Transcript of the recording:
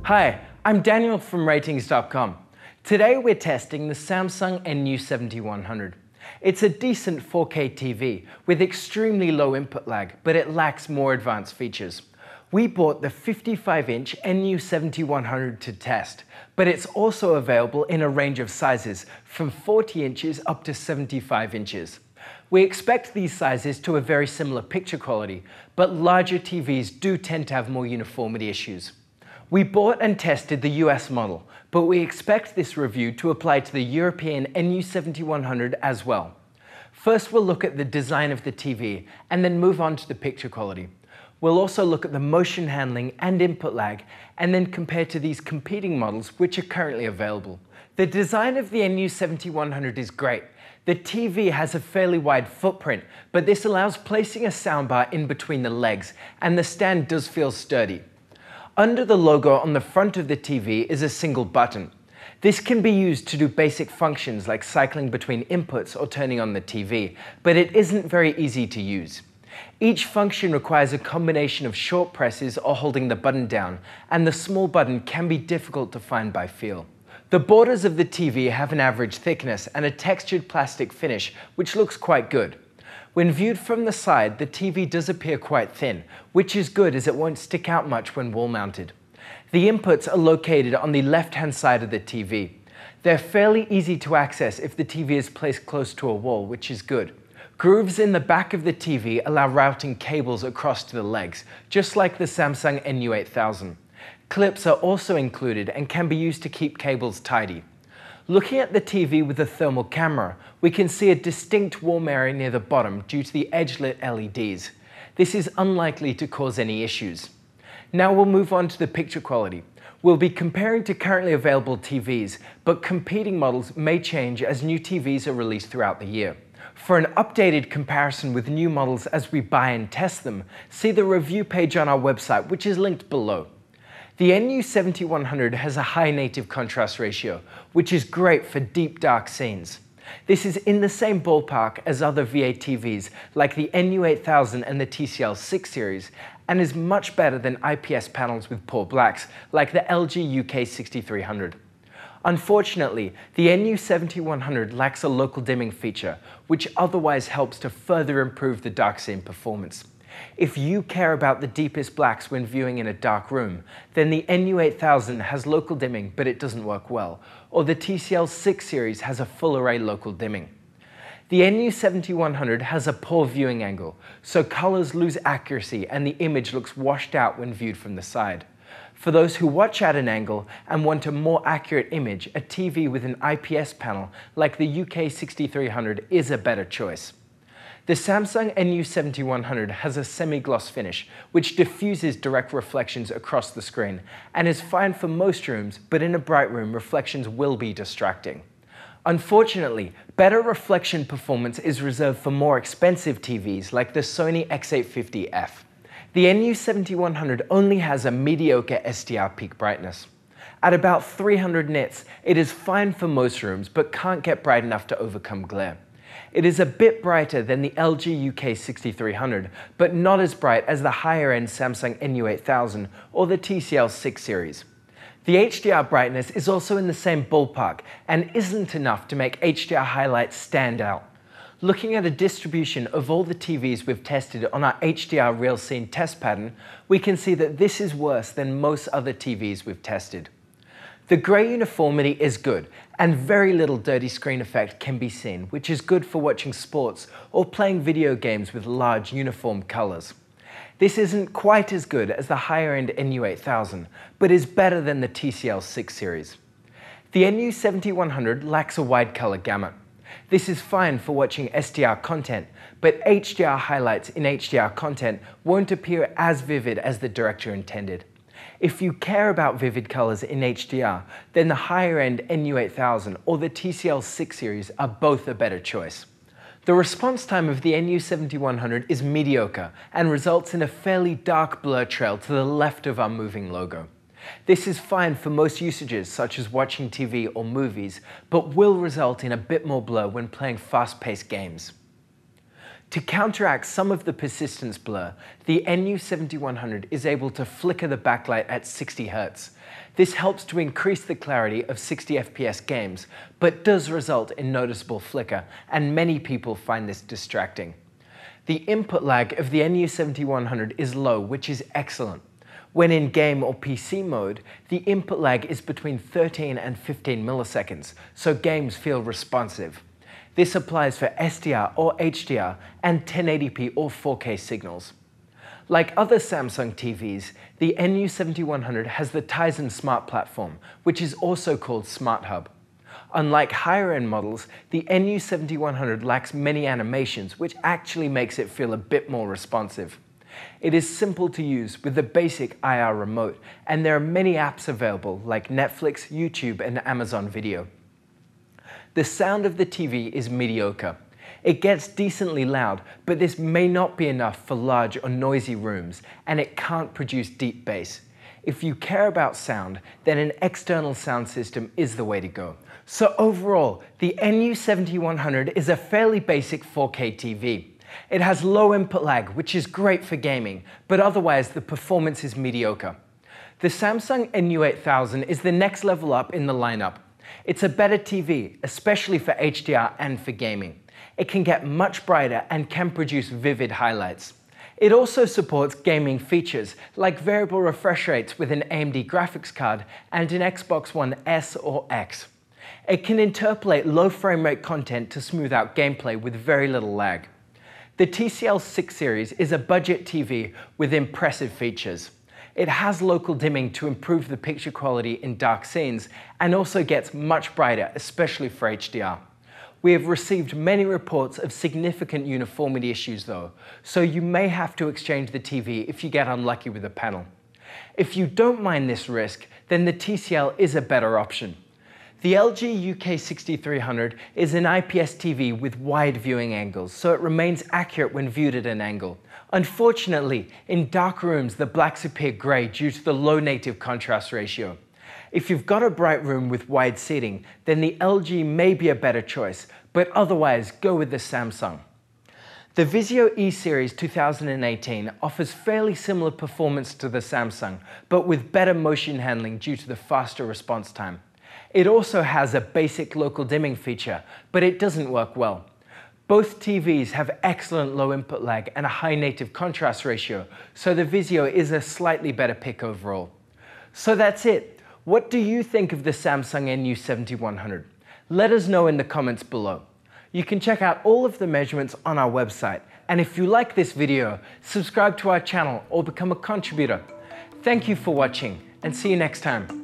Hi, I'm Daniel from Ratings.com. Today we're testing the Samsung NU7100. It's a decent 4K TV with extremely low input lag, but it lacks more advanced features. We bought the 55-inch NU7100 to test, but it's also available in a range of sizes from 40 inches up to 75 inches. We expect these sizes to have very similar picture quality, but larger TVs do tend to have more uniformity issues. We bought and tested the US model, but we expect this review to apply to the European NU7100 as well. First, we'll look at the design of the TV and then move on to the picture quality. We'll also look at the motion handling and input lag, and then compare to these competing models which are currently available. The design of the NU7100 is great. The TV has a fairly wide footprint, but this allows placing a soundbar in between the legs, and the stand does feel sturdy. Under the logo on the front of the TV is a single button. This can be used to do basic functions like cycling between inputs or turning on the TV, but it isn't very easy to use. Each function requires a combination of short presses or holding the button down, and the small button can be difficult to find by feel. The borders of the TV have an average thickness and a textured plastic finish, which looks quite good. When viewed from the side, the TV does appear quite thin, which is good as it won't stick out much when wall-mounted. The inputs are located on the left-hand side of the TV. They're fairly easy to access if the TV is placed close to a wall, which is good. Grooves in the back of the TV allow routing cables across to the legs, just like the Samsung NU8000. Clips are also included and can be used to keep cables tidy. Looking at the TV with a thermal camera, we can see a distinct warm area near the bottom due to the edge-lit LEDs. This is unlikely to cause any issues. Now we'll move on to the picture quality. We'll be comparing to currently available TVs, but competing models may change as new TVs are released throughout the year. For an updated comparison with new models as we buy and test them, see the review page on our website, which is linked below. The NU7100 has a high native contrast ratio, which is great for deep dark scenes. This is in the same ballpark as other VA TVs like the NU8000 and the TCL 6 series, and is much better than IPS panels with poor blacks like the LG UK6300. Unfortunately, the NU7100 lacks a local dimming feature, which otherwise helps to further improve the dark scene performance. If you care about the deepest blacks when viewing in a dark room, then the NU8000 has local dimming but it doesn't work well, or the TCL 6 series has a full array local dimming. The NU7100 has a poor viewing angle, so colors lose accuracy and the image looks washed out when viewed from the side. For those who watch at an angle and want a more accurate image, a TV with an IPS panel like the UK6300 is a better choice. The Samsung NU7100 has a semi-gloss finish, which diffuses direct reflections across the screen and is fine for most rooms, but in a bright room, reflections will be distracting. Unfortunately, better reflection performance is reserved for more expensive TVs like the Sony X850F. The NU7100 only has a mediocre SDR peak brightness. At about 300 nits, it is fine for most rooms, but can't get bright enough to overcome glare. It is a bit brighter than the LG UK6300, but not as bright as the higher-end Samsung NU8000 or the TCL 6 series. The HDR brightness is also in the same ballpark and isn't enough to make HDR highlights stand out. Looking at a distribution of all the TVs we've tested on our HDR real scene test pattern, we can see that this is worse than most other TVs we've tested. The grey uniformity is good, and very little dirty screen effect can be seen, which is good for watching sports or playing video games with large uniform colours. This isn't quite as good as the higher-end NU8000, but is better than the TCL 6 series. The NU7100 lacks a wide colour gamut. This is fine for watching SDR content, but HDR highlights in HDR content won't appear as vivid as the director intended. If you care about vivid colors in HDR, then the higher-end NU8000 or the TCL 6 series are both a better choice. The response time of the NU7100 is mediocre and results in a fairly dark blur trail to the left of our moving logo. This is fine for most usages such as watching TV or movies, but will result in a bit more blur when playing fast-paced games. To counteract some of the persistence blur, the NU7100 is able to flicker the backlight at 60 Hz. This helps to increase the clarity of 60 FPS games, but does result in noticeable flicker, and many people find this distracting. The input lag of the NU7100 is low, which is excellent. When in game or PC mode, the input lag is between 13 and 15 milliseconds, so games feel responsive. This applies for SDR or HDR and 1080p or 4K signals. Like other Samsung TVs, the NU7100 has the Tizen Smart Platform, which is also called Smart Hub. Unlike higher-end models, the NU7100 lacks many animations, which actually makes it feel a bit more responsive. It is simple to use with the basic IR remote, and there are many apps available like Netflix, YouTube, and Amazon Video. The sound of the TV is mediocre. It gets decently loud, but this may not be enough for large or noisy rooms, and it can't produce deep bass. If you care about sound, then an external sound system is the way to go. So overall, the NU7100 is a fairly basic 4K TV. It has low input lag, which is great for gaming, but otherwise the performance is mediocre. The Samsung NU8000 is the next level up in the lineup. It's a better TV, especially for HDR and for gaming. It can get much brighter and can produce vivid highlights. It also supports gaming features like variable refresh rates with an AMD graphics card and an Xbox One S or X. It can interpolate low frame rate content to smooth out gameplay with very little lag. The TCL 6 series is a budget TV with impressive features. It has local dimming to improve the picture quality in dark scenes and also gets much brighter, especially for HDR. We have received many reports of significant uniformity issues though, so you may have to exchange the TV if you get unlucky with the panel. If you don't mind this risk, then the TCL is a better option. The LG UK6300 is an IPS TV with wide viewing angles, so it remains accurate when viewed at an angle. Unfortunately, in dark rooms, the blacks appear grey due to the low native contrast ratio. If you've got a bright room with wide seating, then the LG may be a better choice, but otherwise go with the Samsung. The Vizio E-Series 2018 offers fairly similar performance to the Samsung, but with better motion handling due to the faster response time. It also has a basic local dimming feature, but it doesn't work well. Both TVs have excellent low input lag and a high native contrast ratio, so the Vizio is a slightly better pick overall. So that's it. What do you think of the Samsung NU7100? Let us know in the comments below. You can check out all of the measurements on our website, and if you like this video, subscribe to our channel or become a contributor. Thank you for watching, and see you next time.